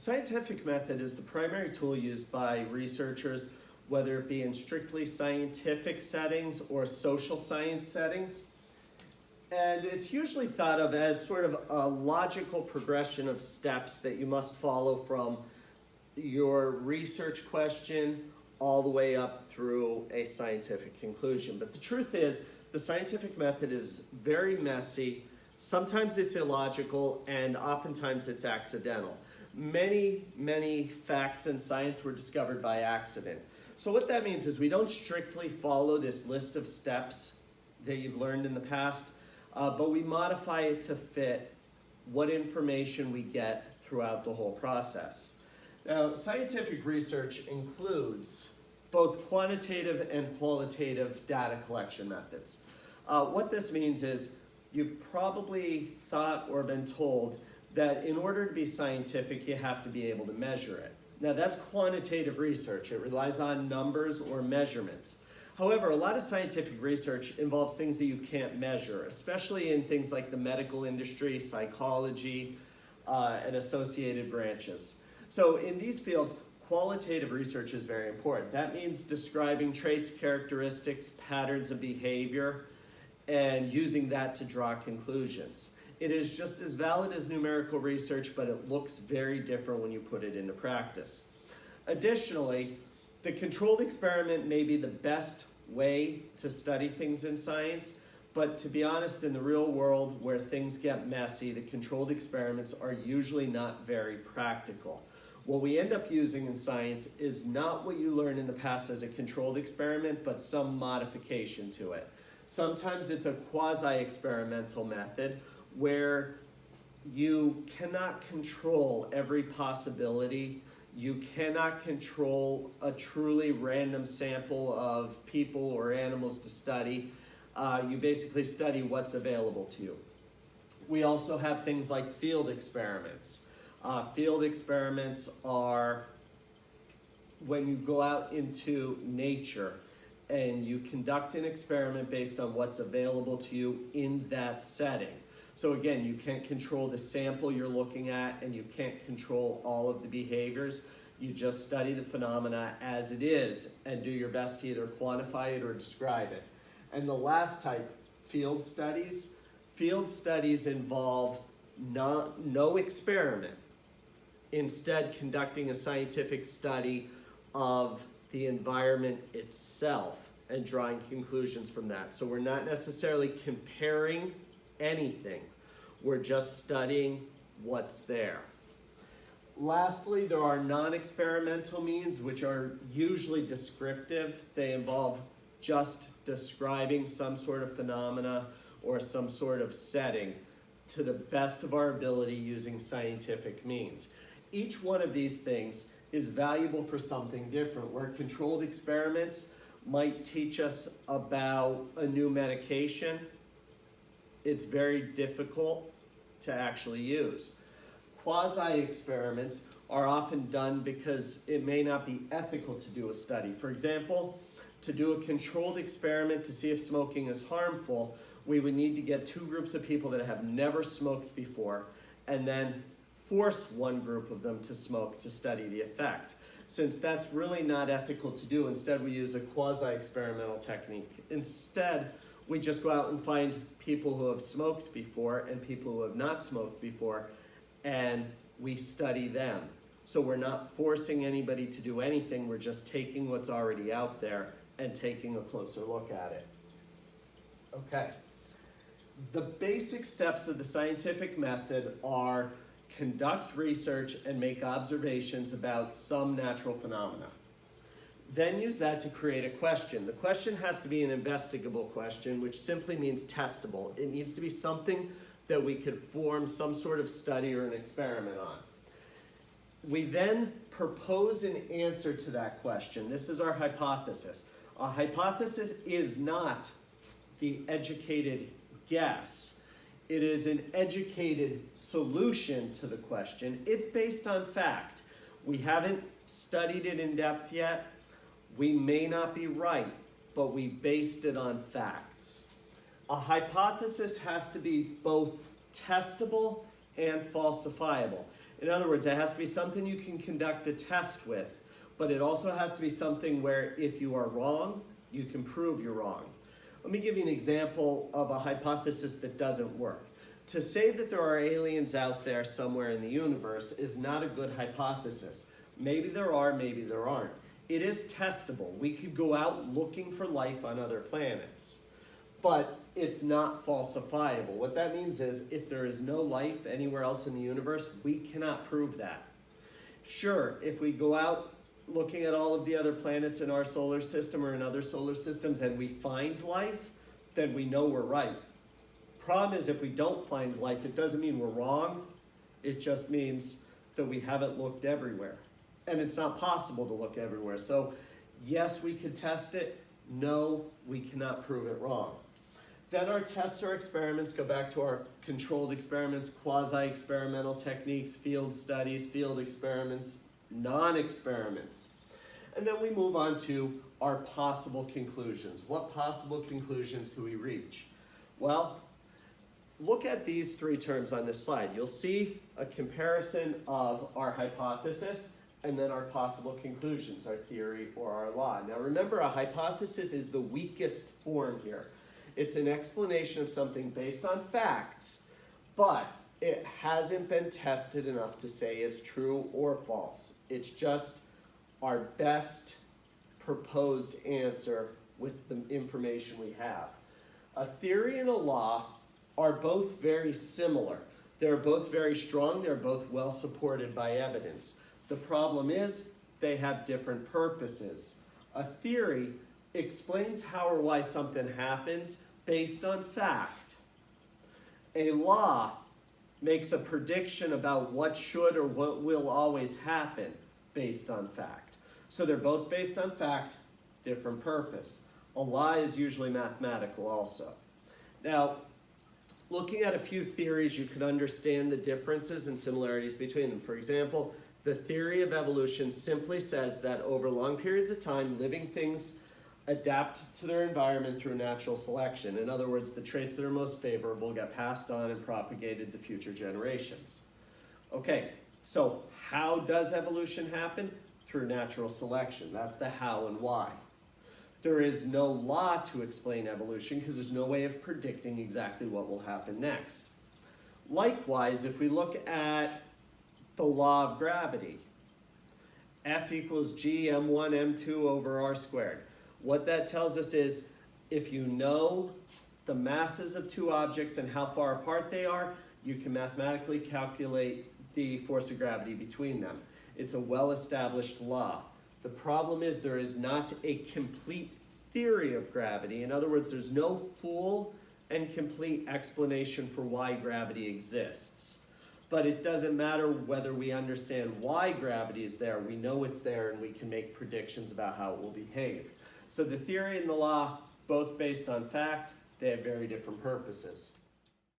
Scientific method is the primary tool used by researchers, whether it be in strictly scientific settings or social science settings. And it's usually thought of as sort of a logical progression of steps that you must follow from your research question all the way up through a scientific conclusion. But the truth is, the scientific method is very messy. Sometimes it's illogical, and oftentimes it's accidental. Many facts in science were discovered by accident. So what that means is we don't strictly follow this list of steps that you've learned in the past, but we modify it to fit what information we get throughout the whole process. Now, scientific research includes both quantitative and qualitative data collection methods. What this means is you've probably thought or been told that in order to be scientific, you have to be able to measure it. Now, that's quantitative research. It relies on numbers or measurements. However, a lot of scientific research involves things that you can't measure, especially in things like the medical industry, psychology, and associated branches. So in these fields, qualitative research is very important. That means describing traits, characteristics, patterns of behavior, and using that to draw conclusions. It is just as valid as numerical research, but it looks very different when you put it into practice. Additionally, the controlled experiment may be the best way to study things in science, but to be honest, in the real world where things get messy, the controlled experiments are usually not very practical. What we end up using in science is not what you learned in the past as a controlled experiment, but some modification to it. Sometimes it's a quasi-experimental method where you cannot control every possibility. You cannot control a truly random sample of people or animals to study. You basically study what's available to you. We also have things like field experiments. Field experiments are when you go out into nature and you conduct an experiment based on what's available to you in that setting. So again, you can't control the sample you're looking at, and you can't control all of the behaviors. You just study the phenomena as it is and do your best to either quantify it or describe it. And the last type, field studies. Field studies involve no experiment. Instead, conducting a scientific study of the environment itself and drawing conclusions from that. So we're not necessarily comparing anything. We're just studying what's there. Lastly, there are non-experimental means, which are usually descriptive. They involve just describing some sort of phenomena or some sort of setting to the best of our ability using scientific means. Each one of these things is valuable for something different, where controlled experiments might teach us about a new medication. It's very difficult to actually use. Quasi-experiments are often done because it may not be ethical to do a study. For example, to do a controlled experiment to see if smoking is harmful, we would need to get two groups of people that have never smoked before and then force one group of them to smoke to study the effect. Since that's really not ethical to do, instead we use a quasi-experimental technique. Instead, we just go out and find people who have smoked before and people who have not smoked before, and we study them. So we're not forcing anybody to do anything, we're just taking what's already out there and taking a closer look at it. Okay. The basic steps of the scientific method are conduct research and make observations about some natural phenomena. Then use that to create a question. The question has to be an investigable question, which simply means testable. It needs to be something that we could form some sort of study or an experiment on. We then propose an answer to that question. This is our hypothesis. A hypothesis is not the educated guess. It is an educated solution to the question. It's based on fact. We haven't studied it in depth yet. We may not be right, but we based it on facts. A hypothesis has to be both testable and falsifiable. In other words, it has to be something you can conduct a test with, but it also has to be something where if you are wrong, you can prove you're wrong. Let me give you an example of a hypothesis that doesn't work. To say that there are aliens out there somewhere in the universe is not a good hypothesis. Maybe there are, maybe there aren't. It is testable. We could go out looking for life on other planets, but it's not falsifiable. What that means is if there is no life anywhere else in the universe, we cannot prove that. Sure, if we go out looking at all of the other planets in our solar system or in other solar systems and we find life, then we know we're right. Problem is, if we don't find life, it doesn't mean we're wrong. It just means that we haven't looked everywhere. And it's not possible to look everywhere. So yes, we could test it. No, we cannot prove it wrong. Then our tests or experiments go back to our controlled experiments, quasi-experimental techniques, field studies, field experiments, non-experiments. And then we move on to our possible conclusions. What possible conclusions could we reach? Well, look at these three terms on this slide. You'll see a comparison of our hypothesis and then our possible conclusions, our theory or our law. Now remember, a hypothesis is the weakest form here. It's an explanation of something based on facts, but it hasn't been tested enough to say it's true or false. It's just our best proposed answer with the information we have. A theory and a law are both very similar. They're both very strong. They're both well supported by evidence. The problem is they have different purposes. A theory explains how or why something happens based on fact. A law makes a prediction about what should or what will always happen based on fact. So they're both based on fact, different purpose. A law is usually mathematical also. Now, looking at a few theories, you can understand the differences and similarities between them. For example, the theory of evolution simply says that over long periods of time, living things adapt to their environment through natural selection. In other words, the traits that are most favorable get passed on and propagated to future generations. Okay, so how does evolution happen? Through natural selection. That's the how and why. There is no law to explain evolution because there's no way of predicting exactly what will happen next. Likewise, if we look at the law of gravity, F equals G m1 m2 over r squared. What that tells us is if you know the masses of two objects and how far apart they are, you can mathematically calculate the force of gravity between them. It's a well-established law. The problem is there is not a complete theory of gravity. In other words, there's no full and complete explanation for why gravity exists. But it doesn't matter whether we understand why gravity is there. We know it's there and we can make predictions about how it will behave. So the theory and the law, both based on fact, they have very different purposes.